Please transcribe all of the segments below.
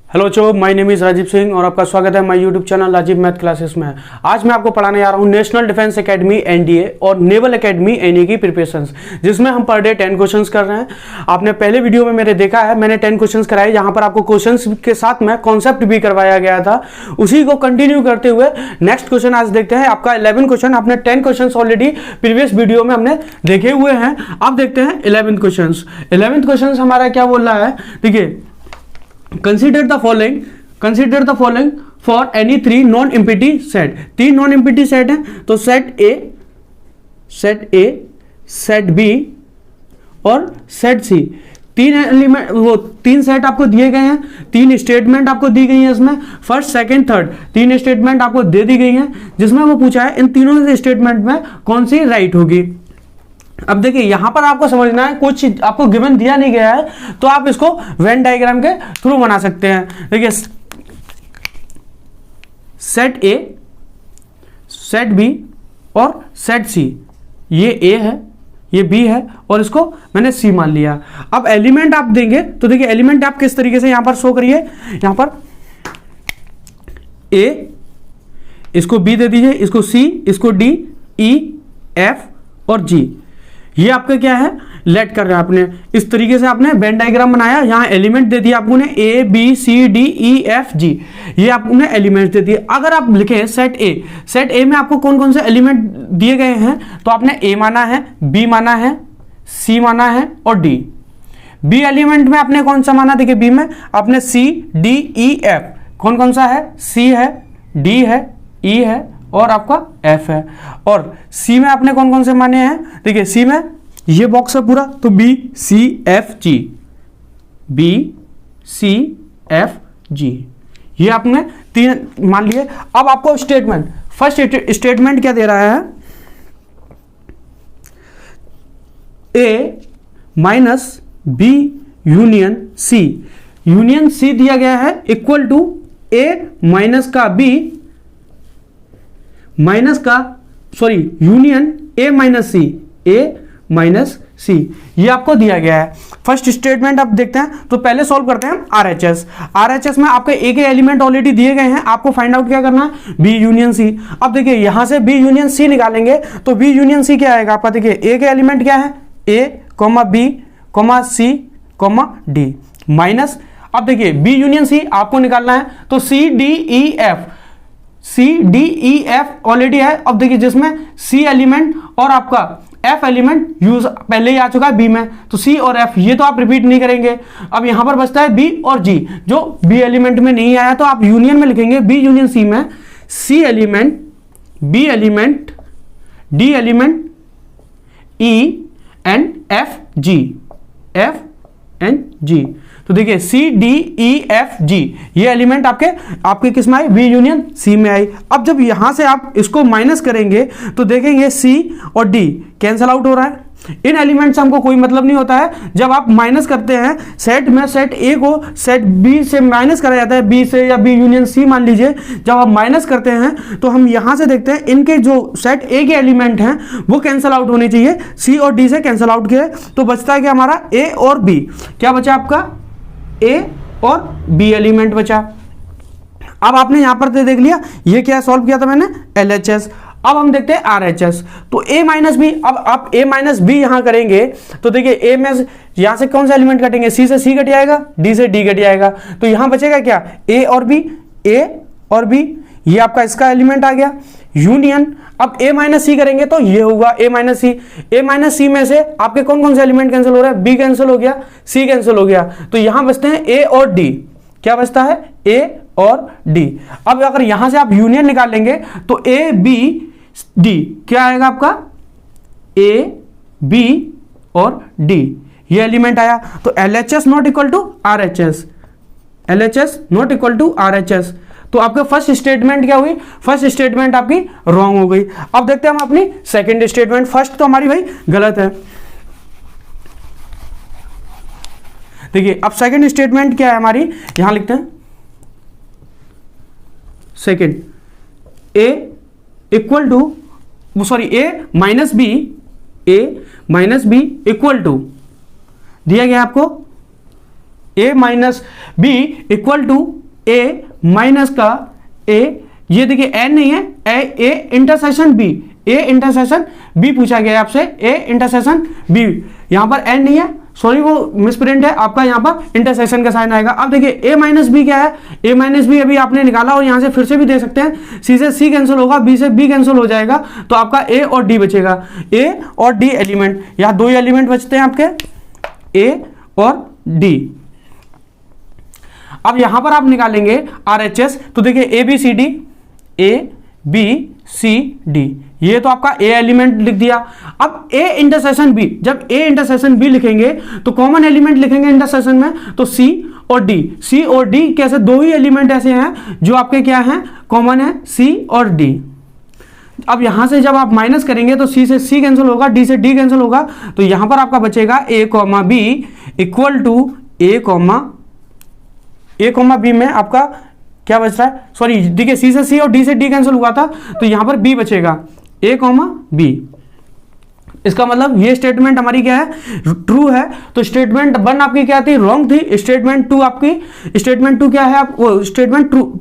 Hello बच्चों, my name is Rajeev Singh और आपका स्वागत है my YouTube channel Rajeev math classes में। आज मैं आपको पढ़ाने जा रहा हूँ नेशनल डिफेंस एकेडमी एनडीए और नेवल एकेडमी एनए की प्रिपरेशंस, जिसमें हम पर डे 10 क्वेश्चंस कर रहे हैं। आपने पहले वीडियो में मेरे देखा है, मैंने 10 क्वेश्चंस कराए, जहाँ पर आपको क्वेश्चंस के साथ में कॉन्सेप्ट भी करवाया गया था। उसी को कंटिन्यू करते हुए नेक्स्ट क्वेश्चन आज देखते हैं। आपका 11 क्वेश्चन, आपने 10 क्वेश्चन ऑलरेडी प्रीवियस वीडियो में हमने देखे हुए हैं। अब देखते हैं 11th क्वेश्चन। 11th क्वेश्चन हमारा क्या बोल रहा है, देखिए, consider the following for any 3 non empty set. 3 non empty set हैं, तो सेट ए, सेट बी और सेट सी। 3 एलिमेंट, वो 3 सेट आपको दिए गए हैं, 3 स्टेटमेंट आपको दी गई है। इसमें फर्स्ट, सेकंड, थर्ड 3 स्टेटमेंट आपको दे दी गई हैं, जिसमें वो पूछा है इन तीनों स्टेटमेंट में कौन सी राइट होगी। अब देखिए, यहां पर आपको समझना है, कुछ आपको गिवन दिया नहीं गया है, तो आप इसको वेन डायग्राम के थ्रू बना सकते हैं। देखिए, सेट ए, सेट बी और सेट सी, ये ए है, ये बी है और इसको मैंने सी मान लिया। अब एलिमेंट आप देंगे तो देखिए, एलिमेंट आप किस तरीके से यहां पर शो करिए। यहां पर ए, इसको बी दे दीजिए, इसको सी, इसको डी, ई, एफ और जी। ये आपका क्या है, लेट कर रहा है आपने। इस तरीके से आपने वेन डायग्राम बनाया। यहाँ एलिमेंट दे दिया आपने A B C D E F G, ये आपने एलिमेंट दे दिए। अगर आप लिखें सेट ए में आपको कौन कौन से एलिमेंट दिए गए हैं, तो आपने ए माना है, बी माना है, सी माना है और डी। बी एलिमेंट में आपने कौन सा माना, देखिए बी में आपने सी डी ई एफ, कौन कौन सा है, सी है, डी है, ई है और आपका एफ है। और सी में आपने कौन कौन से माने हैं, देखिए सी में ये बॉक्स है पूरा, तो B C F G, B C F G, ये आपने 3 मान लिए। अब आपको स्टेटमेंट, फर्स्ट स्टेटमेंट क्या दे रहा है, A minus B union C. Union C दिया गया है इक्वल टू ए माइनस का बी माइनस का, sorry, union A minus C, A minus C, ये आपको दिया गया है। फर्स्ट स्टेटमेंट आप देखते हैं, तो पहले सॉल्व करते हैं आरएचएस। आरएचएस में आपके ए के एलिमेंट ऑलरेडी दिए गए हैं, आपको फाइंड आउट क्या करना है, बी यूनियन सी। अब देखिए, यहां से बी यूनियन सी निकालेंगे तो बी यूनियन सी क्या आएगा आपका, देखिए ए के एलिमेंट क्या है, A comma B comma C comma D minus, अब देखिए बी यूनियन सी आपको निकालना है, तो C D E F, C D E F already है। अब देखिए, जिसमें सी एलिमेंट और आपका एफ एलिमेंट यूज पहले ही आ चुका है बी में, तो सी और एफ ये तो आप रिपीट नहीं करेंगे। अब यहां पर बचता है बी और जी, जो बी एलिमेंट में नहीं आया तो आप यूनियन में लिखेंगे, बी यूनियन सी में C element, B element, D element, E and F G, F and G. तो देखिए सी डी ई एफ जी, ये एलिमेंट आपके किस में आई, बी यूनियन सी में आई। अब जब यहां से आप इसको माइनस करेंगे तो देखेंगे सी और डी कैंसल आउट हो रहा है। इन एलिमेंट से हमको कोई मतलब नहीं होता है। जब आप माइनस करते हैं सेट में, सेट ए को सेट बी से माइनस करा जाता है, बी से या बी यूनियन सी मान लीजिए। जब आप माइनस करते हैं तो हम यहां से देखते हैं इनके जो सेट ए के एलिमेंट हैं वो कैंसल आउट होने चाहिए, सी और डी से कैंसल आउट किए, तो बचता है कि हमारा ए और बी। क्या बचा आपका, ए और बी एलिमेंट बचा। अब आपने यहां पर देख लिया, ये क्या सॉल्व किया था मैंने, एलएचएस। अब हम देखते हैं आरएचएस, तो ए माइनस बी। अब आप ए माइनस बी यहां करेंगे तो देखिए ए में यहां से कौन सा एलिमेंट कटेंगे, सी से सी कट जाएगा, डी से डी कट जाएगा, तो यहां बचेगा क्या, ए और बी, ए और बी, ये आपका इसका एलिमेंट आ गया यूनियन। अब ए माइनस सी करेंगे तो ये होगा ए माइनस सी। ए माइनस सी में से आपके कौन कौन से एलिमेंट कैंसिल हो रहा है, बी कैंसिल हो गया, सी कैंसिल हो गया, तो यहां बचते हैं ए और डी। क्या बचता है, ए और डी। अब अगर यहां से आप यूनियन निकाल लेंगे तो ए बी डी क्या आएगा आपका, ए बी और डी, ये एलिमेंट आया। तो LHS not equal to RHS, LHS not equal to RHS. तो आपका फर्स्ट स्टेटमेंट क्या हुई, फर्स्ट स्टेटमेंट आपकी रॉन्ग हो गई। अब देखते हैं हम अपनी सेकंड स्टेटमेंट। फर्स्ट तो हमारी भाई गलत है। देखिए अब सेकंड स्टेटमेंट क्या है हमारी, यहां लिखते हैं second, A equal to, sorry A minus B, A minus B equal to दिया गया आपको A minus B equal to A minus का ए, ये देखिए एन नहीं है, A intersection B, A intersection B पूछा गया है आपसे, ए इंटरसेक्शन बी, यहां पर एन नहीं है, सॉरी वो मिसप्रिंट है आपका, यहां पर इंटरसेक्शन का साइन आएगा। अब देखिए ए माइनस बी क्या है, ए माइनस बी अभी आपने निकाला और यहां से फिर से भी दे सकते हैं, सी से सी कैंसिल होगा, बी से बी कैंसिल हो जाएगा, तो आपका ए और डी बचेगा, ए और डी एलिमेंट, यहां दो ही एलिमेंट बचते हैं आपके, ए और डी। अब यहां पर आप निकालेंगे RHS, तो देखिए A B C D, A B C D, ये तो आपका ए एलिमेंट लिख दिया। अब ए इंटरसेक्शन बी, जब ए इंटरसेक्शन बी लिखेंगे तो कॉमन एलिमेंट लिखेंगे इंटरसेक्शन में, तो सी और डी, सी और डी कैसे, दो ही एलिमेंट ऐसे हैं जो आपके क्या हैं, कॉमन है, सी और डी। अब यहां से जब आप माइनस करेंगे तो सी से सी कैंसिल होगा, डी से डी कैंसिल होगा, तो यहां पर आपका बचेगा A comma B equal to A comma B में आपका क्या बच रहा है, सॉरी देखिए सी से सी और डी से डी कैंसिल हुआ था, तो यहां पर बी बचेगा, ए कॉमा बी। इसका मतलब ये स्टेटमेंट हमारी क्या है, ट्रू है, तो स्टेटमेंट 1 आपकी क्या थी, रॉन्ग थी, स्टेटमेंट 2 आपकी, स्टेटमेंट 2 क्या है, आप वो स्टेटमेंट ट्रू,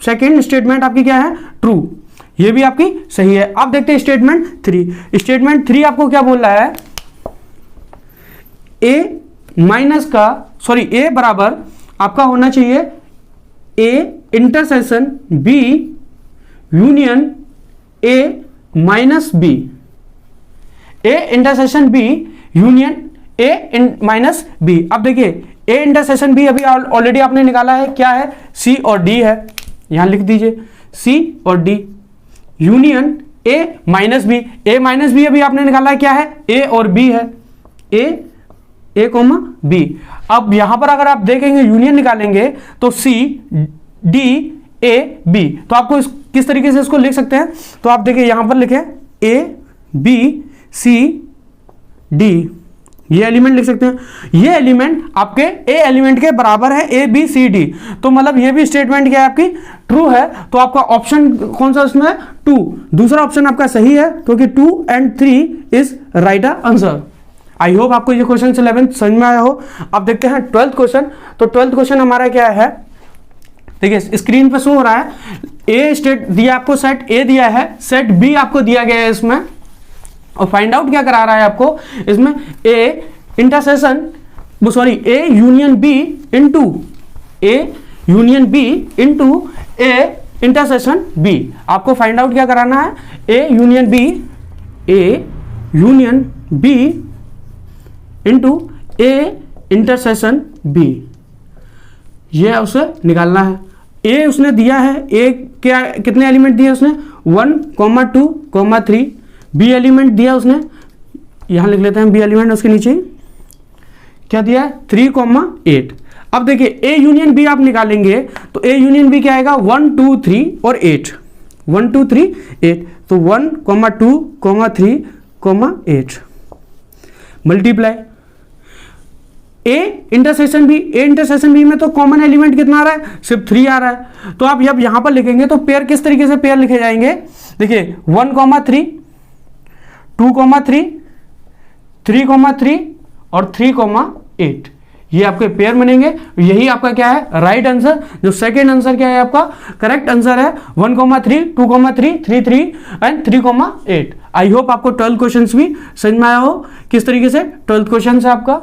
सेकेंड स्टेटमेंट आपकी क्या है, ट्रू, ये भी आपकी सही है। अब देखते हैं स्टेटमेंट 3, स्टेटमेंट 3 आपको क्या बोल रहा है, ए माइनस का, सॉरी ए बराबर आपका होना चाहिए A intersection B union A minus B, A intersection B union A minus B. अब देखिए ए इंटरसेक्शन बी अभी ऑलरेडी आपने निकाला है, क्या है, सी और डी है, यहां लिख दीजिए सी और D, union A minus B, A minus B अभी आपने निकाला है, क्या है, ए और बी है, ए कॉमा बी। अब यहां पर अगर आप देखेंगे यूनियन निकालेंगे तो सी डी ए बी, तो आपको किस तरीके से इसको लिख सकते हैं, तो आप देखिए यहां पर लिखें ए बी सी डी, ये एलिमेंट लिख सकते हैं, ये एलिमेंट आपके ए एलिमेंट के बराबर है, ए बी सी डी, तो मतलब ये भी स्टेटमेंट क्या है आपकी, ट्रू है, तो आपका ऑप्शन कौन सा उसमें है, 2, दूसरा ऑप्शन आपका सही है, क्योंकि 2 and 3 is right answer. I hope आपको ये क्वेश्चन 11th समझ में आया हो। अब देखते हैं 12th क्वेश्चन, तो 12th क्वेश्चन हमारा क्या है, देखिए स्क्रीन पे शो हो रहा है, ए स्टेट दिया आपको, सेट ए दिया है, सेट बी आपको दिया गया है इसमें, और फाइंड आउट क्या करा रहा है आपको इसमें, A intersection, sorry A union B into A intersection B, आपको फाइंड आउट क्या कराना है, A union B into A intersection B, ये उसे निकालना है। ए उसने दिया है, ए क्या कितने एलिमेंट दिए उसने, 1, 2, 3, बी एलिमेंट दिया उसने, यहां लिख लेते हैं बी एलिमेंट, उसके नीचे क्या दिया है, 3, 8। अब देखिए ए यूनियन बी आप निकालेंगे तो ए यूनियन बी क्या आएगा, 1, 2, 3 और 8, 1, 2, 3, 8, तो 1, 2, 3, 8 मल्टीप्लाई ए इंटरसेक्शन बी में तो कॉमन एलिमेंट कितना आ रहा है, सिर्फ 3 आ रहा है, तो आप जब यहां पर लिखेंगे तो पेयर किस तरीके से पेयर लिखे जाएंगे, देखिए 1, 3, 2, 3, 3, और 3, 8, ये आपके पेयर बनेंगे, यही आपका क्या है, राइट आंसर। जो सेकेंड आंसर क्या है आपका, करेक्ट आंसर है 1, 3, 2, 3, 3 एंड 3, 8। आई होप आपको 12 क्वेश्चंस भी समझ में आया हो, किस तरीके से 12 क्वेश्चन है आपका,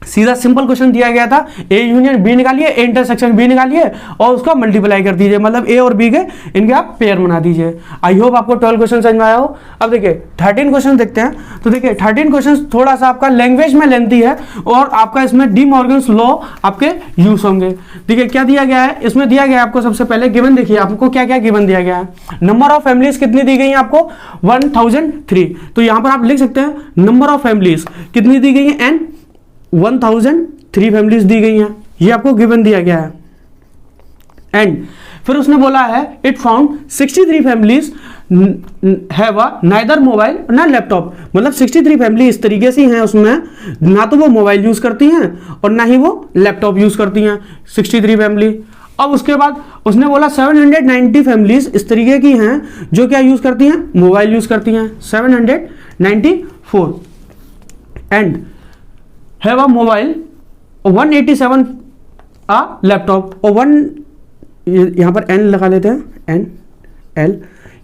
सीधा सिंपल क्वेश्चन दिया गया था, ए यूनियन बी निकालिए, ए इंटरसेक्शन बी निकालिए और उसका मल्टीप्लाई कर दीजिए, मतलब ए और बी के इनके आप पेयर बना दीजिए। आई होप आपको 12 क्वेश्चन समझ में आया हो। अब देखिए 13 क्वेश्चन देखते हैं, तो देखिए 13 क्वेश्चन थोड़ा सा आपका लैंग्वेज में लेंथी है और आपका इसमें डी मॉर्गन्स लॉ आपके यूज होंगे। देखिए क्या दिया गया है, इसमें दिया गया है आपको सबसे पहले गिवन, देखिए आपको क्या क्या गिवन दिया गया है, नंबर ऑफ फैमिलीज कितनी दी गई है आपको, 1003, तो यहां पर आप लिख सकते हैं नंबर ऑफ फैमिलीज कितनी दी गई है, एंड 1003 फैमिलीज दी गई हैं, ये आपको गिवन दिया गया है। एंड फिर उसने बोला है it found 63 families have neither mobile ना लैपटॉप, मतलब 63 फैमिली इस तरीके से हैं उसमें, ना तो वो मोबाइल यूज करती हैं और ना ही वो लैपटॉप यूज करती हैं, 63 फैमिली। अब उसके बाद उसने बोला 790 फैमिलीज इस तरीके की हैं जो क्या यूज करती हैं, मोबाइल यूज करती हैं, 794 and have a mobile 187 laptop और 1 यहाँ पर n लगा लेते हैं, n l,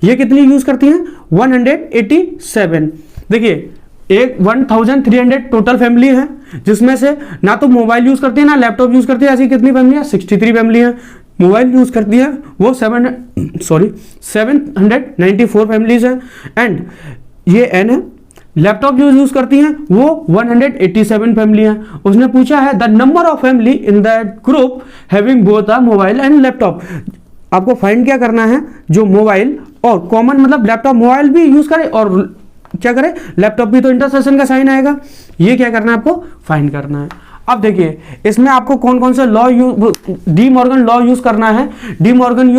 ये कितनी यूज करती हैं 187। देखिए एक 1300 टोटल फैमिली है, जिसमें से ना तो मोबाइल यूज करती है ना लैपटॉप यूज करती है। ऐसी कितनी फैमिली है 63 फैमिली है। मोबाइल यूज करती है वो 794 फैमिलीज है, एंड ये n है। लैपटॉप जो यूज करती हैं वो 187 फैमिली है। उसने पूछा है the number of family in that group having both a mobile and laptop. आपको फाइंड क्या करना है, जो मोबाइल और कॉमन मतलब लैपटॉप मोबाइल भी यूज करे और क्या करे लैपटॉप भी, तो इंटरसेक्शन का साइन आएगा। ये क्या करना है आपको फाइंड करना है। अब देखिए इसमें आपको कौन कौन से law De Morgan law use करना है। डी मॉर्गन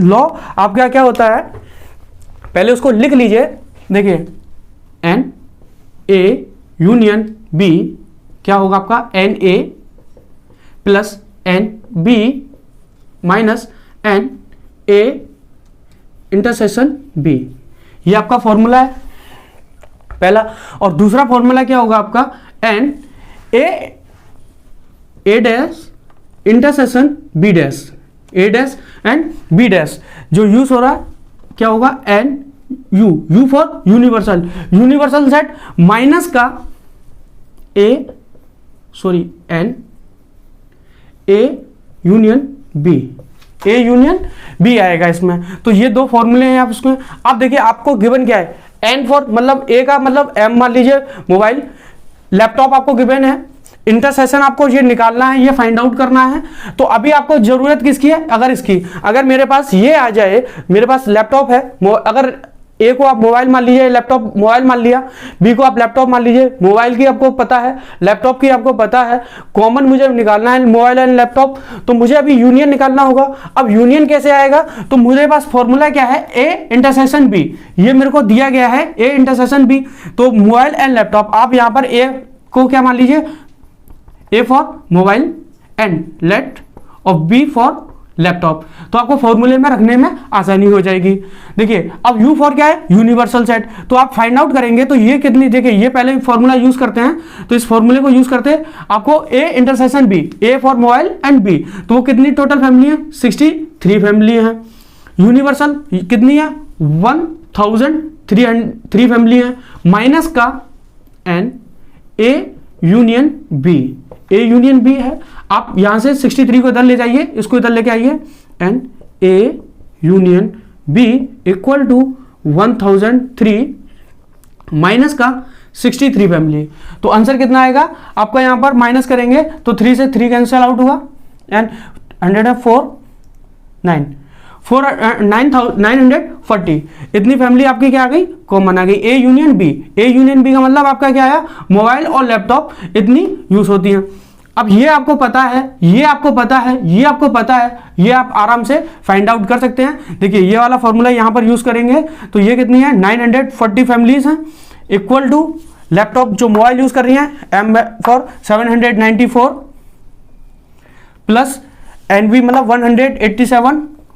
लॉ आपका क्या होता है, पहले उसको लिख लीजिए। देखिए एन ए यूनियन बी क्या होगा आपका, n A plus n B minus n A intersection B, ये आपका फॉर्मूला है पहला। और दूसरा फॉर्मूला क्या होगा आपका, n A dash intersection B dash, A dash and B dash. जो यूज हो रहा है क्या होगा, n U for universal, universal set minus का n A union B, A union B आएगा इसमें। तो ये दो फॉर्मूले हैं आप इसमें। अब देखिए आपको गिवन क्या है, एन फॉर मतलब ए का मतलब एम मान लीजिए मोबाइल, लैपटॉप आपको गिवन है, इंटरसेक्शन आपको ये निकालना है, ये फाइंड आउट करना है। तो अभी आपको जरूरत किसकी है, अगर मेरे पास ये आ जाए, मेरे पास लैपटॉप है, अगर ए को आप मोबाइल मान लीजिए, लैपटॉप मोबाइल मान लिया, बी को आप लैपटॉप मान लीजिए, मोबाइल की आपको पता है, लैपटॉप की आपको पता है, कॉमन मुझे निकालना है मोबाइल एंड लैपटॉप, तो मुझे अभी यूनियन निकालना होगा। अब यूनियन कैसे आएगा, तो मुझे पास फॉर्मूला क्या है, ए इंटरसेक्शन बी, ये मेरे को दिया गया है ए इंटरसेक्शन बी। तो मोबाइल एंड लैपटॉप, आप यहां पर ए को क्या मान लीजिए, ए फॉर मोबाइल एंड लेट और बी फॉर लैपटॉप, तो आपको फॉर्मूले में रखने में आसानी हो जाएगी। देखिए अब U फॉर क्या है, यूनिवर्सल सेट, तो आप फाइंड आउट करेंगे तो ये कितनी, देखिए ये पहले फॉर्मूला यूज करते हैं, तो इस फॉर्मूले को यूज करते हैं आपको A intersection B, A for mobile and B, तो वो कितनी टोटल फैमिली है 63 फैमिली है। यूनिवर्सल कितनी है 1003 फैमिली है, माइनस का n A union B, A union B है। आप यहां से 63 को इधर ले जाइए, इसको इधर लेके आइए, and A union B equal to 1003 minus का 63 फैमिली। तो आंसर कितना आएगा आपका, यहां पर माइनस करेंगे तो 3 से 3 कैंसिल आउट हुआ, एंड 940 इतनी फैमिली आपकी क्या आ गई, कॉमन आ गई, A union B. A union B का मतलब आपका क्या आया, मोबाइल और लैपटॉप इतनी यूज होती हैं। अब ये आपको पता है, ये आपको पता है, ये आपको पता है, ये आप आराम से फाइंड आउट कर सकते हैं। देखिए ये वाला फॉर्मूला यहां पर यूज करेंगे तो ये कितनी है 940 फैमिलीज हैं, इक्वल टू लैपटॉप जो मोबाइल यूज कर रही हैं एम फॉर 794 प्लस एनबी मतलब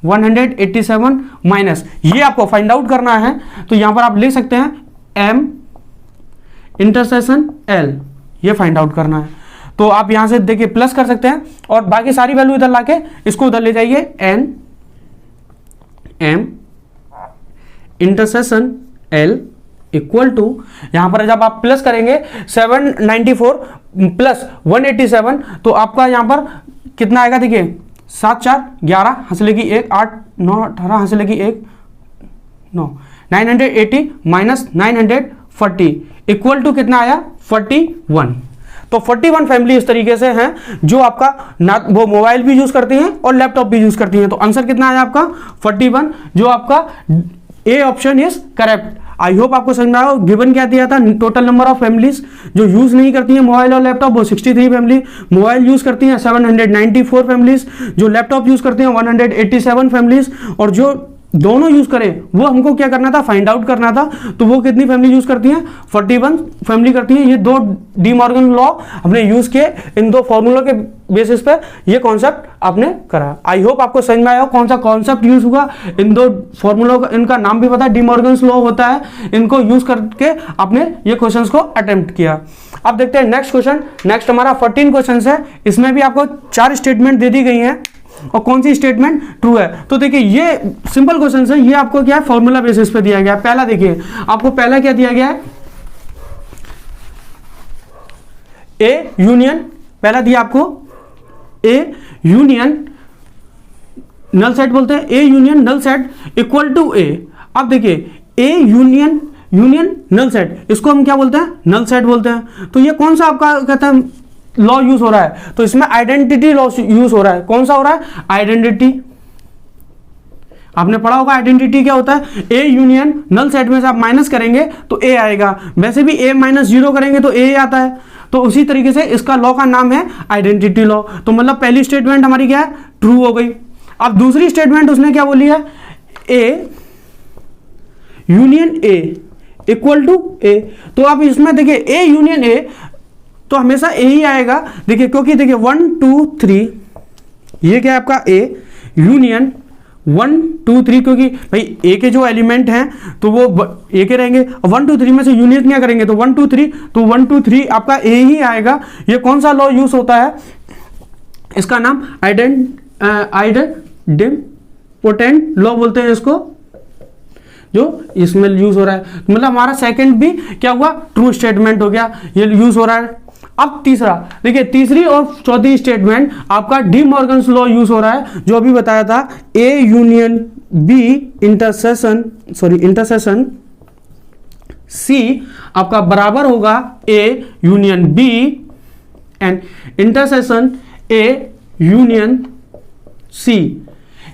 187 माइनस, ये आपको फाइंड आउट करना है। तो यहां पर आप लिख सकते हैं एम इंटरसेक्शन एल, ये फाइंड आउट करना है। तो आप यहां से देखिए प्लस कर सकते हैं और बाकी सारी वैल्यू इधर लाके इसको उधर ले जाइए, n M intersection L equal to, यहां पर जब आप प्लस करेंगे 794 प्लस 187 तो आपका यहां पर कितना आएगा, देखिए 7 4 11 हंसले की 1 8 9 18 हंसले की 1 9 980 माइनस 940 इक्वल टू कितना आया 41। तो 41 फैमिली इस तरीके से हैं जो आपका ना वो मोबाइल भी यूज करती हैं और लैपटॉप भी यूज करती हैं। तो आंसर कितना आया आपका 41, जो आपका A option is correct. I hope आपको समझ में आया। गिवन क्या दिया था, टोटल नंबर ऑफ फैमिलीज जो यूज नहीं करती हैं मोबाइल और लैपटॉप वो 63 फैमिली, मोबाइल यूज करती हैं 794 फैमिलीज, जो लैपटॉप यूज करते हैं 187 फैमिलीज, और जो दोनों यूज करें वो हमको क्या करना था, फाइंड आउट करना था। तो वो कितनी फैमिली यूज करती हैं 41 फैमिली करती हैं। ये दो डी मॉर्गन लॉ हमने यूज किए, इन दो फॉर्मूलों के बेसिस पे ये कॉन्सेप्ट आपने करा। आई होप आपको समझ में आया कौन सा कॉन्सेप्ट यूज हुआ। इन दो फॉर्मूलों का इनका नाम भी पता है, डी मॉर्गन्स लॉ होता है, इनको यूज करके आपने ये क्वेश्चंस को अटेम्प्ट किया। अब देखते हैं नेक्स्ट क्वेश्चन। नेक्स्ट हमारा 14 क्वेश्चन है, इसमें भी आपको 4 स्टेटमेंट दे दी गई हैं और कौन सी स्टेटमेंट ट्रू है। तो देखिए ये सिंपल क्वेश्चन है, ये आपको क्या है फॉर्मूला बेसिस पे दिया गया है। पहला देखिए आपको पहला क्या दिया गया है, ए यूनियन, पहला दिया आपको ए यूनियन नल सेट बोलते हैं, A union null set equal to A. अब देखिए ए यूनियन नल सेट, इसको हम क्या बोलते हैं, नल सेट बोलते हैं। तो ये कौन सा आपका कहता है लॉ यूज हो रहा है, तो इसमें आइडेंटिटी लॉ यूज हो रहा है। कौन सा हो रहा है, आइडेंटिटी। आपने पढ़ा होगा आइडेंटिटी क्या होता है, ए यूनियन नल सेट में से आप माइनस करेंगे तो ए आएगा, वैसे भी ए माइनस 0 करेंगे तो ए आता है। तो उसी तरीके से इसका लॉ का नाम है आइडेंटिटी लॉ। तो मतलब पहली स्टेटमेंट हमारी क्या है, ट्रू हो गई। अब दूसरी स्टेटमेंट उसने क्या बोली है, A union A equal to A. तो अब इसमें देखिए ए यूनियन ए तो हमेशा ए ही आएगा। देखिए क्योंकि देखिए 1 2 3 ये क्या है आपका ए यूनियन 1 2 3, क्योंकि भाई ए के जो एलिमेंट हैं तो वो ए के रहेंगे। 1 2 3 में से यूनियन क्या करेंगे तो 1 2 3, तो 1 2 3 आपका ए ही आएगा। ये कौन सा लॉ यूज होता है, इसका नाम आइडेंटिपोटेंट लॉ बोलते हैं इसको, जो इसमें यूज हो रहा है। मतलब हमारा सेकंड भी क्या हुआ, ट्रू स्टेटमेंट हो गया, ये यूज हो रहा है। अब तीसरा देखिए, तीसरी और चौथी स्टेटमेंट आपका डी मॉर्गन्स लॉ यूज हो रहा है, जो अभी बताया था, A union B intersection C आपका बराबर होगा A union B and intersection A union C.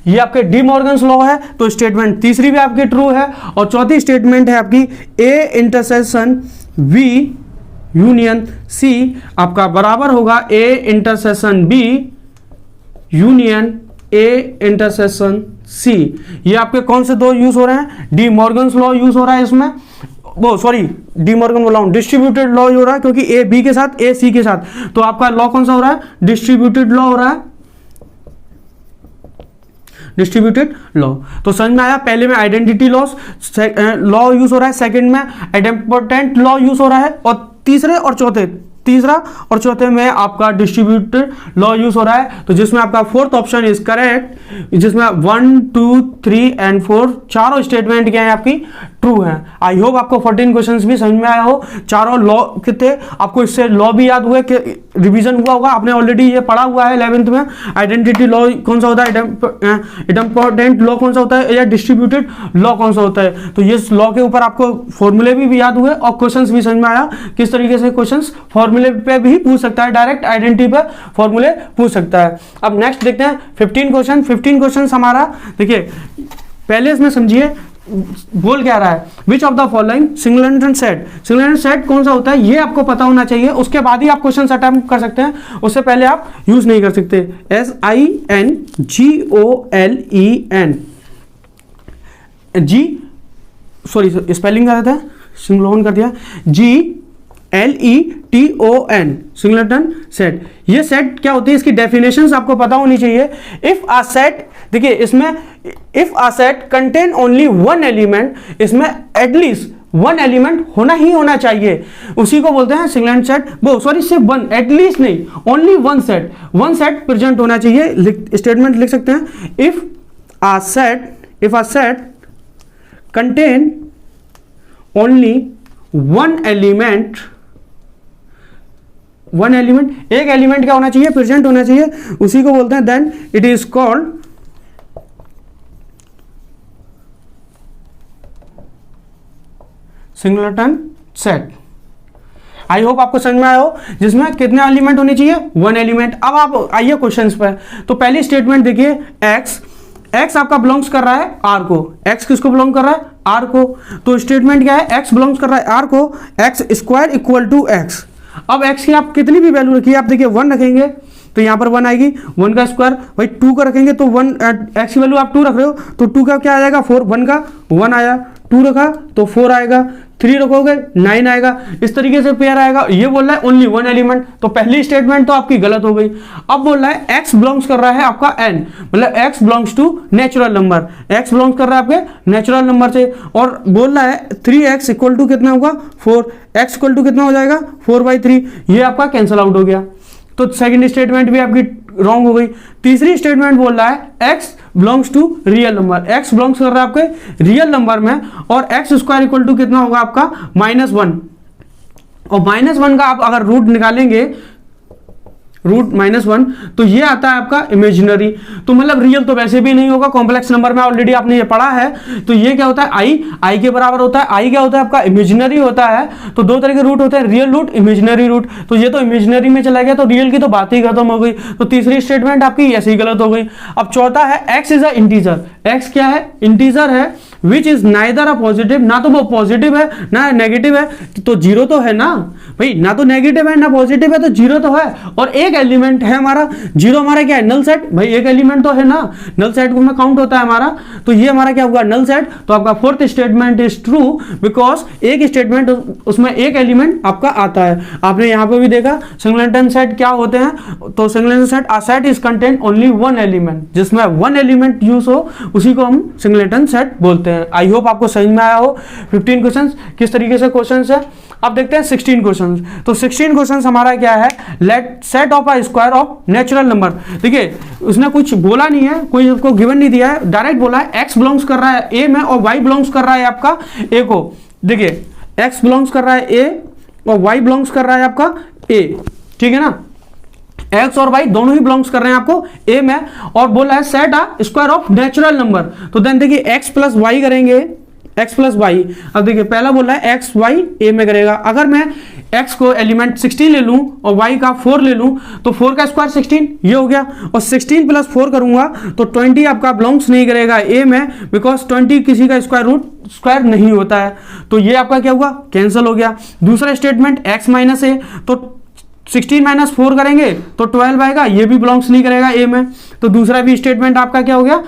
ये आपके डी मॉर्गन्स लॉ है। तो स्टेटमेंट तीसरी भी आपकी ट्रू है और चौथी स्टेटमेंट है आपकी A intersection B union C आपका बराबर होगा A intersection B union A intersection C. ये आपके कौन से दो यूज हो रहे हैं, डी मॉर्गन्स लॉ यूज हो रहा है इसमें, वो सॉरी डी मॉर्गन बोला हूं, डिस्ट्रीब्यूटेड लॉ हो रहा है, क्योंकि ए बी के साथ ए सी के साथ। तो आपका लॉ कौन सा हो रहा है, डिस्ट्रीब्यूटेड लॉ हो रहा है, डिस्ट्रीब्यूटेड लॉ। तो समझ में आया, पहले में आइडेंटिटी लॉ यूज हो रहा है, सेकंड में आइडेंटिपोटेंट लॉ यूज हो रहा है और तीसरा और चौथे में आपका डिस्ट्रीब्यूटेड लॉ यूज हो रहा है। तो जिसमें आपका फोर्थ ऑप्शन इज करेक्ट, जिसमें 1 2 3 एंड 4 चारों स्टेटमेंट क्या है आपकी ट्रू है। आई होप आपको 14 क्वेश्चंस भी समझ में आया हो। चारों लॉ कितने आपको इससे लॉ भी याद हुए, कि रिवीजन हुआ होगा, आपने ऑलरेडी ये पढ़ा हुआ है 11th में। आइडेंटिटी लॉ कौन सा होता है, इम्पोर्टेंट लॉ कौन सा होता है, या डिस्ट्रीब्यूटेड लॉ कौन सा होता है। तो ये लॉ के ऊपर आपको फॉर्मूले भी याद हुए और क्वेश्चंस भी समझ में आया किस तरीके से क्वेश्चंस फॉर्मूले पे भी पूछ सकता है, डायरेक्ट आइडेंटिटी पे फॉर्मूले पूछ सकता है। अब नेक्स्ट देखते हैं 15 क्वेश्चन। 15 क्वेश्चन हमारा देखिए, पहले इसमें समझिए बोल क्या रहा है, विच of the following singleton set. Singleton set कौन सा होता है ये आपको पता होना चाहिए, उसके बाद ही आप क्वेश्चन अटेम्प्ट कर सकते हैं, उससे पहले आप यूज नहीं कर सकते। SINGOLEN जी, सॉरी स्पेलिंग कर रहा था, सिंगलोन कर दिया, GLETON सिंगलेटन सेट। ये सेट क्या होती है, इसकी डेफिनेशंस आपको पता होनी चाहिए। इफ आ सेट, देखिए इसमें if a set contain only one element, इसमें एटलीस्ट वन एलिमेंट होना चाहिए, उसी को बोलते हैं सिंगलेटन सेट। वो सॉरी सिर्फ वन, एटलीस्ट नहीं, ओनली वन सेट प्रेजेंट होना चाहिए। स्टेटमेंट लिख सकते हैं, if a set contain only one element, एक एलिमेंट क्या होना चाहिए, प्रेजेंट होना चाहिए, उसी को बोलते हैं then it is called singleton set. I hope आपको समझ में आया हो, जिसमें कितने एलिमेंट होने चाहिए, वन एलिमेंट। अब आप आइए क्वेश्चंस पर। तो पहली स्टेटमेंट देखिए, एक्स आपका बिलोंग्स कर रहा है आर को। एक्स किसको बिलोंग कर रहा है, आर को। तो स्टेटमेंट क्या है, एक्स बिलोंग्स कर रहा है आर को, x square equal to x. अब एक्स की आप कितनी भी वैल्यू रखिए, आप देखिए 1 रखेंगे तो यहां पर 1 आएगी, 1 का स्क्वायर, भाई 2 का रखेंगे तो 1, एक्स की वैल्यू आप 2 रख रहे हो तो 2 का क्या आ जाएगा 4, 1 का 1 आया, 2 रखा तो 4 आएगा, 3 रखोगे 9 आएगा, इस तरीके से पेयर आएगा। ये बोल रहा है ओनली वन एलिमेंट, तो पहली स्टेटमेंट तो आपकी गलत हो गई। अब बोल रहा है x बिलोंग्स कर रहा है आपका n, मतलब x belongs to natural number, x belongs कर रहा है आपके नेचुरल नंबर से, और बोल रहा है 3x इक्वल टू कितना होगा 4, x इक्वल टू कितना हो जाएगा 4/3, ये आपका कैंसिल आउट हो गया। तो सेकंड स्टेटमेंट भी आपकी रॉन्ग हो गई। तीसरी स्टेटमेंट बोल रहा है x belongs to real number, x belongs कर रहा है आपके रियल नंबर में, और x स्क्वायर इक्वल टू कितना होगा आपका -1, और -1 का आप अगर रूट निकालेंगे, रूट -1, तो ये आता है आपका इमेजिनरी, तो मतलब रियल तो वैसे भी नहीं होगा, कॉम्प्लेक्स नंबर में ऑलरेडी आपने ये पढ़ा है। तो ये क्या होता है आई के बराबर होता है, आई क्या होता है आपका इमेजिनरी होता है। तो दो तरह के रूट होते हैं, रियल रूट, इमेजिनरी रूट, तो ये तो इमेजिनरी में चला गया, तो रियल की तो बात ही खत्म हो गई। तो तीसरी स्टेटमेंट आपकी ऐसे ही गलत हो गई। अब चौथा है x is a integer, x क्या है इंटीजर है, which is neither a positive, ना तो वो पॉजिटिव है ना नेगेटिव है, तो जीरो तो है ना भाई, ना तो नेगेटिव है ना पॉजिटिव है, तो जीरो तो है, और एक एलिमेंट है हमारा जीरो, हमारा क्या है नल सेट, भाई एक एलिमेंट तो है ना, नल सेट में काउंट होता है हमारा, तो ये हमारा क्या होगा नल सेट। तो आपका fourth statement is true, because एक स्टेटमेंट उसमें एक एलिमेंट आपका आता है। आपने यहां पे भी देखा सिंगलेटन सेट क्या होते हैं, तो singleton set a set is content only one element, जिसमें वन एलिमेंट यूज हो उसी को हम सिंगलेटन सेट बोलते हैं। आई होप आपको समझ में आया हो 15 क्वेश्चंस किस तरीके से क्वेश्चंस है। अब देखते हैं 16 क्वेश्चंस। तो 16 क्वेश्चंस हमारा क्या है, let set of a square of natural number. देखिए उसने कुछ बोला नहीं है, कोई उसको गिवन नहीं दिया है, डायरेक्ट बोला है x बिलोंग्स कर रहा है a में और y बिलोंग्स कर रहा है आपका a को। देखिए x बिलोंग्स कर रहा है a और y बिलोंग्स कर रहा है आपका a, ठीक है ना, x और y दोनों ही बिलोंग्स कर रहे हैं आपको a में, और बोला है set a square of natural number. तो देन देखिए x प्लस वाई करेंगे, x प्लस वाई। अब देखिए पहला बोला है x y a में करेगा, अगर मैं x को एलिमेंट 16 ले लूं और y का 4 ले लूं, तो 4 का स्क्वायर 16 ये हो गया, और 16 प्लस 4 करूंगा तो 20 आपका बिलोंग्स नहीं करेगा a में, बिकॉज 20 किसी का स्क्वायर रूट स्क्वायर नहीं होता है, तो ये आपका क्या हुआ कैंसिल हो गया। दूसरा स्टेटमेंट x माइनस a, तो 16 माइनस 4 करेंगे तो 12 आएगा, ये भी बिलोंग्स नहीं करेगा a में, तो दूसरा भी स्टेटमेंट आपका क्या हो गया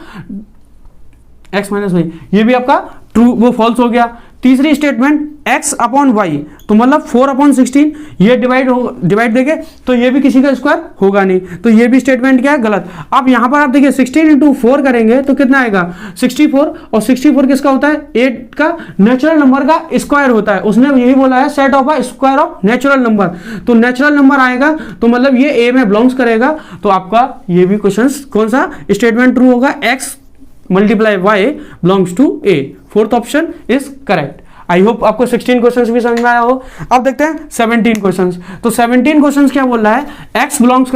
x माइनस वाई, ये भी आपका ट्रू वो फॉल्स हो गया। तीसरी स्टेटमेंट x अपॉन वाई, तो मतलब 4/16, ये डिवाइड देंगे तो ये भी किसी का स्क्वायर होगा नहीं, तो ये भी स्टेटमेंट क्या है गलत। अब यहां पर आप देखिए 16 इंटू 4 करेंगे तो कितना आएगा 64, और 64 किसका होता है 8 का नेचुरल नंबर का स्क्वायर होता है। उसने यही बोला है set of a square of natural number, तो नेचुरल नंबर आएगा तो मतलब ये a में बिलोंग्स करेगा, तो आपका ये भी क्वेश्चन कौन सा स्टेटमेंट ट्रू होगा, x multiply y belongs to a। Fourth option is correct. I hope आपको 16 क्वेश्चंस भी समझ में आया हो। अब देखते हैं 17 क्वेश्चंस। तो 17 क्वेश्चंस क्या बोल रहा है, x बिलोंग्स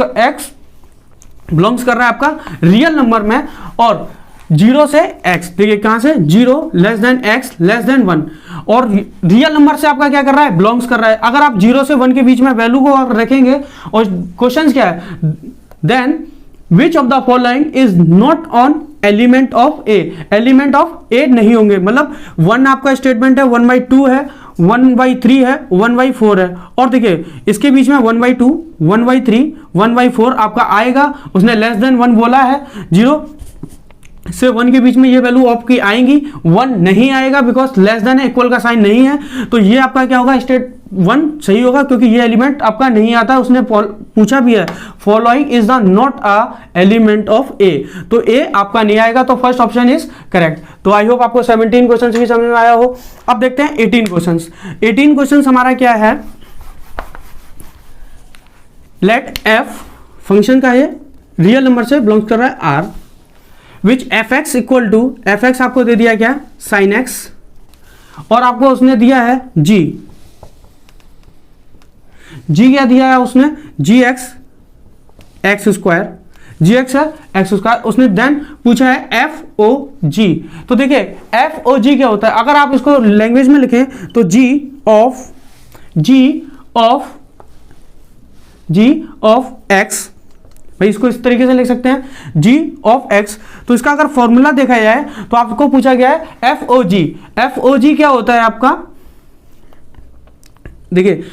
कर रहा है आपका रियल नंबर में, और 0 से x, देखिए कहां से 0 less than x less than 1, और रियल नंबर से आपका क्या कर रहा है बिलोंग्स कर रहा है। अगर आप 0 से 1 के बीच में वैल्यू को रखेंगे, और क्वेश्चन क्या है, then which of the following is not an element of A, element of A नहीं होंगे, मतलब 1 आपका स्टेटमेंट है, 1/2 है, 1/3 है, 1/4 है, और देखिए इसके बीच में 1/2 1/3 1/4 आपका आएगा। उसने लेस देन 1 बोला है, 0 से 1 के बीच में ये वैल्यू आपकी आएंगी, 1 नहीं आएगा बिकॉज लेस देन इक्वल का साइन नहीं है, तो ये आपका क्या होगा स्टेट 1 सही होगा, क्योंकि ये एलिमेंट आपका नहीं आता। उसने पूछा भी है following is the not a element of A, तो ए आपका नहीं आएगा, तो फर्स्ट ऑप्शन इज करेक्ट। तो आई होप आपको 17 क्वेश्चन भी समझ में आया हो। अब देखते हैं 18 क्वेश्चन। 18 क्वेश्चन हमारा क्या है, लेट एफ फंक्शन का है रियल नंबर से बिलोंग्स कर रहा है R, which f x equal to, f x आपको दे दिया क्या साइन एक्स, और आपको उसने दिया है जी, जी क्या दिया है उसने, जी एक्स एक्स स्क्वायर, जी एक्स है एक्स स्क्वायर। उसने देन पूछा है एफ ओ जी, तो देखिए एफ ओ जी क्या होता है, अगर आप इसको लैंग्वेज में लिखें तो जी ऑफ एक्स, भाई इसको इस तरीके से लिख सकते हैं जी ऑफ एक्स। तो इसका अगर फॉर्मूला देखा जाए तो आपको पूछा गया है एफ ओ जी, एफ ओ जी क्या होता है आपका, देखिए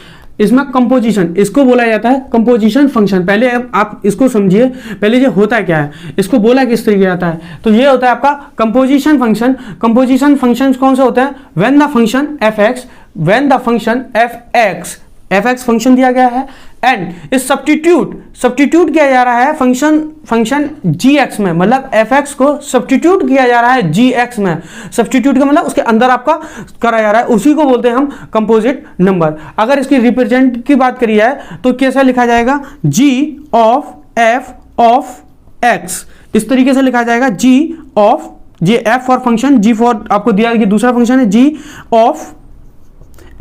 इसमें कंपोजिशन, इसको बोला जाता है कंपोजिशन फंक्शन। पहले आप इसको समझिए, पहले ये होता है क्या है, इसको बोला किस तरीके आता है, तो ये होता है आपका कंपोजिशन फंक्शन। कंपोजिशन फंक्शन कौन से होते हैं, when the function F x when the function F x function दिया गया है एंड इस सब्स्टिट्यूट किया जा रहा है फंक्शन जी एक्स में, मतलब एफ एक्स को सब्स्टिट्यूट किया जा रहा है जी एक्स में। सब्स्टिट्यूट का मतलब उसके अंदर आपका करा जा रहा है, उसी को बोलते हैं हम कंपोजिट नंबर। अगर इसकी रिप्रेजेंट की बात करी है तो कैसा लिखा जाएगा, G of F of X, इस तरीके से लिखा जाएगा, G of, G F for function, G for आपको दिया गया दूसरा फंक्शन है G of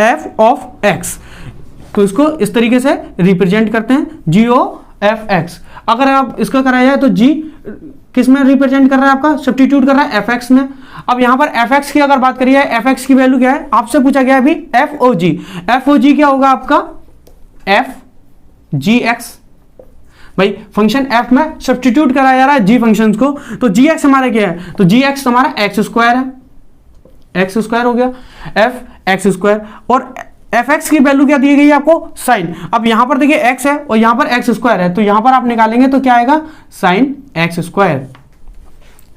F of x, तो इसको इस तरीके से रिप्रेजेंट करते हैं जी ओ एफ एक्स। अगर आप इसका कराया जाए तो जी किस में रिप्रेजेंट कर रहा है, आपका सब्स्टिट्यूट कर रहा है एफ एक्स में। अब यहां पर एफ एक्स की अगर बात करिए, एफ एक्स की वैल्यू क्या है, आपसे पूछा गया अभी एफ ओ जी। एफ ओ जी क्या होगा आपका, एफ जी एक्स। भाई फंक्शन एफ में सब्स्टिट्यूट कराया जा रहा है जी फंक्शन को, तो जी एक्स हमारा क्या है, तो जी एक्स हमारा एक्स स्क्वायर है, एक्स स्क्वायर हो गया, एफ एक्स स्क्वायर। और एफ एक्स की वैल्यू क्या दी गई है आपको, साइन। अब यहां पर देखिए एक्स है और यहां पर एक्स स्क्वायर है, तो यहां पर आप निकालेंगे तो क्या आएगा, साइन एक्स स्क्वायर,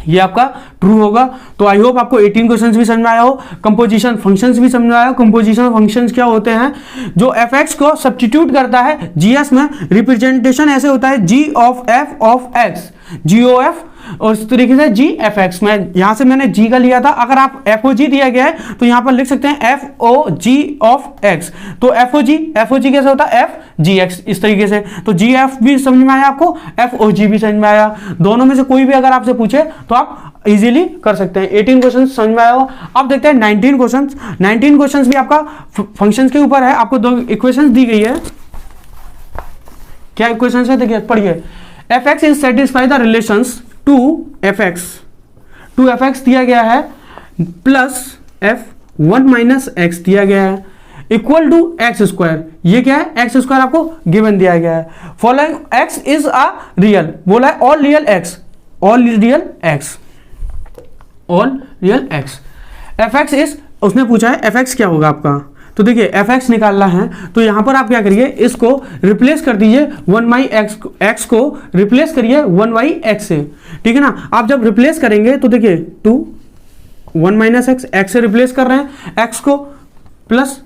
ये आपका ट्रू होगा। तो आई होप आपको 18 क्वेश्चंस भी समझ में आया हो, कंपोजिशन फंक्शंस भी समझ में आया हो। कंपोजिशन फंक्शंस क्या होते हैं, जो एफ एक्स को सब्स्टिट्यूट करता है जीएस में, रिप्रेजेंटेशन ऐसे होता है G of X, G O F, और इस तरीके से जी एफ एक्स में, यहां से मैंने जी का लिया था। अगर आप एफ ओ जी दिया गया है तो यहां पर लिख सकते हैं f o g of x, तो एफ ओ जी कैसे होता है, एफ जी एक्स, इस तरीके से। तो जी एफ भी समझ में आया आपको, एफ ओ जी भी समझ में आया, दोनों में से कोई भी अगर आपसे पूछे तो आप इजीली कर सकते हैं। 18 क्वेश्चन समझ में आया हो। अब देखते हैं 19 क्वेश्चन। 19 क्वेश्चन भी आपका फंक्शंस के ऊपर है, आपको दो इक्वेशंस दी गई है। क्या इक्वेशंस है, देखिए पढ़िए। F x is satisfy the relations to f x दिया गया है, plus f one minus x दिया गया है, इक्वल टू एक्स स्क्वायर। ये क्या है, एक्स स्क्वायर आपको गिवन दिया गया है। Following x is a real, बोला है all real x, all real x, all real x. F x is, उसने पूछा है एफ एक्स क्या होगा आपका, तो देखिए एफ एक्स निकालना है तो यहां पर आप क्या करिए, इसको रिप्लेस कर दीजिए वन बाई एक्स को रिप्लेस करिए वन बाई एक्स से, ठीक है ना। आप जब रिप्लेस करेंगे तो देखिए टू वन माइनस एक्स से रिप्लेस कर रहे हैं, एक्स को प्लस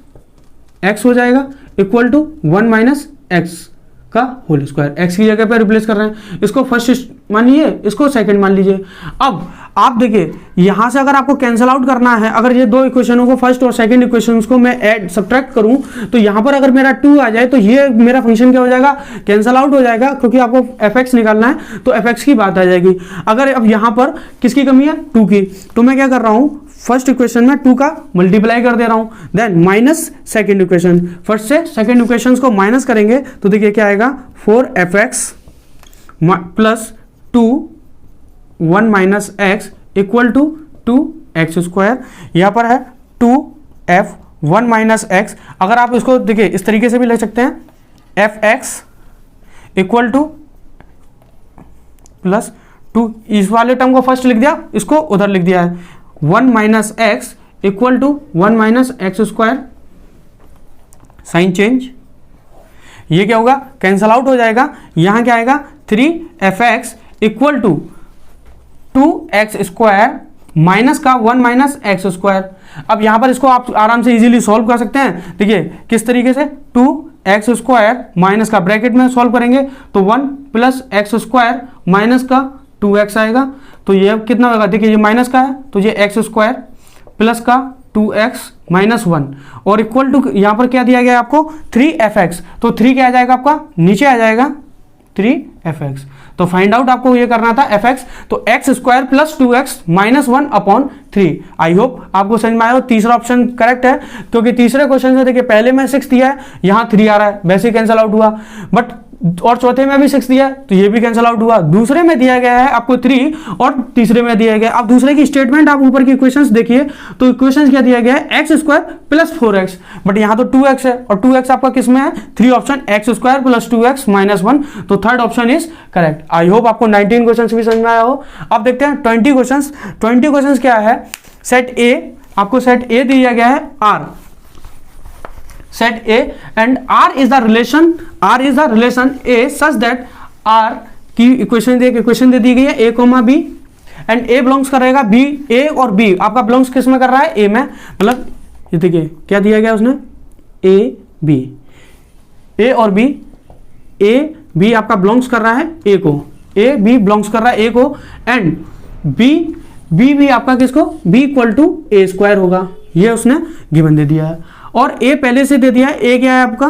एक्स हो जाएगा equal to one minus x का होल स्क्वायर, एक्स की जगह पे रिप्लेस कर रहे हैं। इसको फर्स्ट मान लीजिए, इसको सेकंड मान लीजिए। अब आप देखिए यहां से अगर आपको कैंसिल आउट करना है, अगर ये दो इक्वेशनों को, फर्स्ट और सेकंड इक्वेशंस को मैं ऐड सब्ट्रैक्ट करूं तो यहां पर अगर मेरा 2 आ जाए तो ये मेरा फंक्शन क्या हो जाएगा, कैंसिल आउट हो जाएगा, क्योंकि आपको एफ एक्स निकालना है तो एफ एक्स की बात आ जाएगी। अगर अब यहां पर किसकी कमी है, 2 की, तो मैं क्या कर रहा हूं, फर्स्ट इक्वेशन में 2 का मल्टीप्लाई कर दे रहा हूं, then minus second equation, first से सेकेंड इक्वेशन को माइनस करेंगे तो देखिए क्या आएगा, 4fx plus 2 1 minus x equal to 2x square. यहां पर है 2f 1 माइनस एक्स। अगर आप इसको देखिए इस तरीके से भी लिख सकते हैं, fx इक्वल टू प्लस 2, इस वाले टर्म को फर्स्ट लिख दिया, इसको उधर लिख दिया है, 1 minus x equal to 1 minus x square, sign change. ये क्या होगा, कैंसल आउट हो जाएगा। यहां क्या आएगा, 3fx equal to 2x square minus का 1 माइनस एक्स स्क्वायर। अब यहां पर इसको आप आराम से इजीली सॉल्व कर सकते हैं। देखिए किस तरीके से, 2x स्क्वायर माइनस का ब्रैकेट में सॉल्व करेंगे तो 1 प्लस एक्स स्क्वायर माइनस का 2x आएगा, तो ये कितना होगा, देखिए ये माइनस का है तो ये एक्स स्क्वायर प्लस का 2x माइनस 1 और इक्वल टू यहां पर क्या दिया गया है आपको, 3fx, तो 3 क्या आ जाएगा आपका, नीचे आ जाएगा 3fx। तो फाइंड आउट आपको ये करना था fx, तो x square plus 2x minus 1 upon 3। आई होप आपको समझ में आया हो। तीसरा ऑप्शन करेक्ट है, क्योंकि तीसरे क्वेश्चन से देखिए पहले में 6 दिया है, यहां 3 आ रहा है, वैसे ही कैंसिल आउट हुआ, बट और चौथे में भी 6 दिया है तो ये भी कैंसिल आउट हुआ। दूसरे में दिया गया है आपको 3 और तीसरे में दिया गया। अब दूसरे की स्टेटमेंट आप ऊपर की इक्वेशंस देखिए, तो इक्वेशंस क्या दिया गया है, x square plus 4x, but यहां तो 2x है और 2x आपका किस में है, 3 option, x square plus 2x minus 1, तो third option is correct. I hope आपको 19 क्वेश्चन भी समझ में आया हो। अब देखते हैं 20 क्वेश्चन। 20 क्वेश्चन क्या है, सेट ए, आपको सेट ए दिया गया है R, set A and R is the relation A such that R की इक्वेशन दे दी गई है A, B and A belongs करेगा B, A और B आपका बिलोंग्स किस में कर रहा है, A में, मतलब ये देखिए क्या दिया गया उसने, ए बी, और बी, ए बी आपका बिलोंग्स कर रहा है ए को, ए बी बिलोंग्स कर रहा है ए को, एंड बी भी आपका किसको, B equal to A square होगा, ये उसने गिवन दे दिया है। और ए पहले से दे दिया है, ए क्या है आपका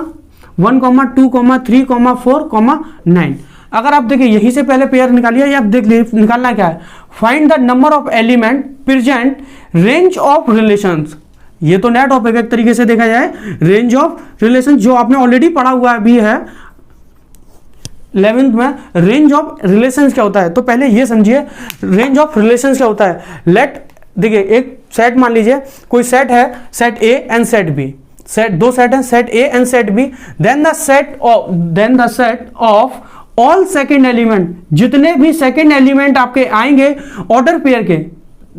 1, 2, 3, 4, 9। अगर आप देखिए यहीं से पहले पेयर निकालिए, या आप देख लीजिए निकालना क्या है, find the number of element present range of relations. ये तो नया टॉपिक है एक तरीके से देखा जाए, रेंज ऑफ रिलेशन जो आपने ऑलरेडी पढ़ा हुआ भी है 11th में। रेंज ऑफ रिलेशंस क्या होता है, तो पहले ये समझिए रेंज ऑफ रिलेशंस क्या होता है। लेट देखिए एक सेट मान लीजिए, कोई सेट है, set A and set B, set दो सेट है, set A and set B, then the set of all second element, जितने भी सेकंड एलिमेंट आपके आएंगे ऑर्डर पेयर के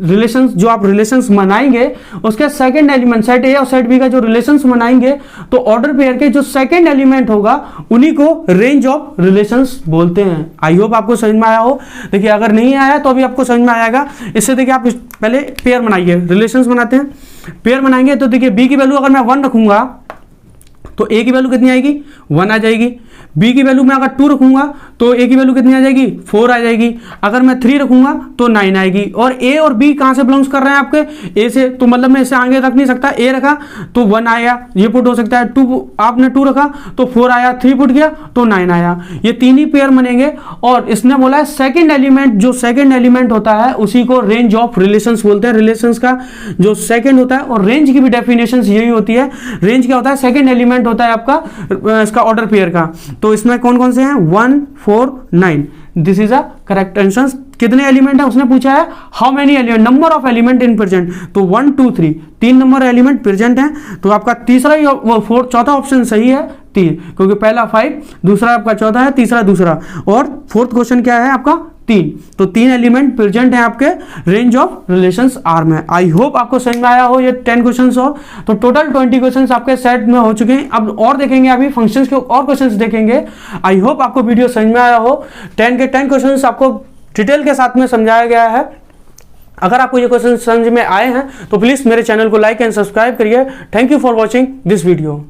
रिलेशंस, जो आप रिलेशंस बनाएंगे उसके सेकंड एलिमेंट, सेट ए और सेट बी का जो रिलेशंस बनाएंगे तो ऑर्डर पेयर के जो सेकंड एलिमेंट होगा उन्हीं को रेंज ऑफ रिलेशंस बोलते हैं। आई होप आपको समझ में आया हो। देखिए अगर नहीं आया तो अभी आपको समझ में आएगा। इससे देखिए आप पहले पेयर बनाइए, रिलेशंस बनाते हैं, पेयर बनाएंगे तो देखिए बी की वैल्यू अगर मैं 1 रखूंगा तो ए की वैल्यू कितनी आएगी, 1 आ जाएगी। बी की वैल्यू मैं अगर 2 रखूंगा तो ए की वैल्यू कितनी आ जाएगी, 4 आ जाएगी। अगर मैं 3 रखूंगा तो 9 आएगी। और ए और बी कहां से बिलोंग्स कर रहे हैं आपके, ए से, तो मतलब मैं इसे आगे रख नहीं सकता। ए रखा तो 1 आया, ये पुट हो सकता है। 2 आपने 2 रखा तो 4 आया, 3 पुट किया तो 9 आया। ये तीन ही पेयर बनेंगे। और इसने बोला है सेकेंड एलिमेंट, जो सेकेंड एलिमेंट होता है उसी को रेंज ऑफ रिलेशंस बोलते हैं। रिलेशंस का जो सेकेंड होता है, और रेंज की भी डेफिनेशन यही होती है। रेंज क्या होता है, सेकेंड एलिमेंट होता है आपका इसका ऑर्डर पेयर का। तो इसमें कौन कौन से हैं, 1, 4, 9। This is a correct answer. कितने एलिमेंट है उसने पूछा है, how many element, number of element in present. तो 1, 2, 3 तीन नंबर एलिमेंट प्रेजेंट हैं। तो आपका चौथा ऑप्शन सही है 3, क्योंकि पहला 5, दूसरा आपका 14 है, तीसरा दूसरा, और फोर्थ क्वेश्चन क्या है आपका 3। तो 3 एलिमेंट प्रेजेंट हैं आपके रेंज ऑफ रिलेशंस आर में। आई होप आपको समझ में आया हो ये 10 क्वेश्चंस हो। तो टोटल 20 क्वेश्चंस आपके सेट में हो चुके हैं। अब और देखेंगे, अभी फंक्शंस के और क्वेश्चंस देखेंगे। आई होप आपको वीडियो समझ में आया हो। 10 के 10 क्वेश्चंस आपको डिटेल के साथ में समझाया गया है। अगर आपको ये क्वेश्चन समझ में आए हैं तो प्लीज मेरे चैनल को लाइक एंड सब्सक्राइब करिए। Thank you for watching this video.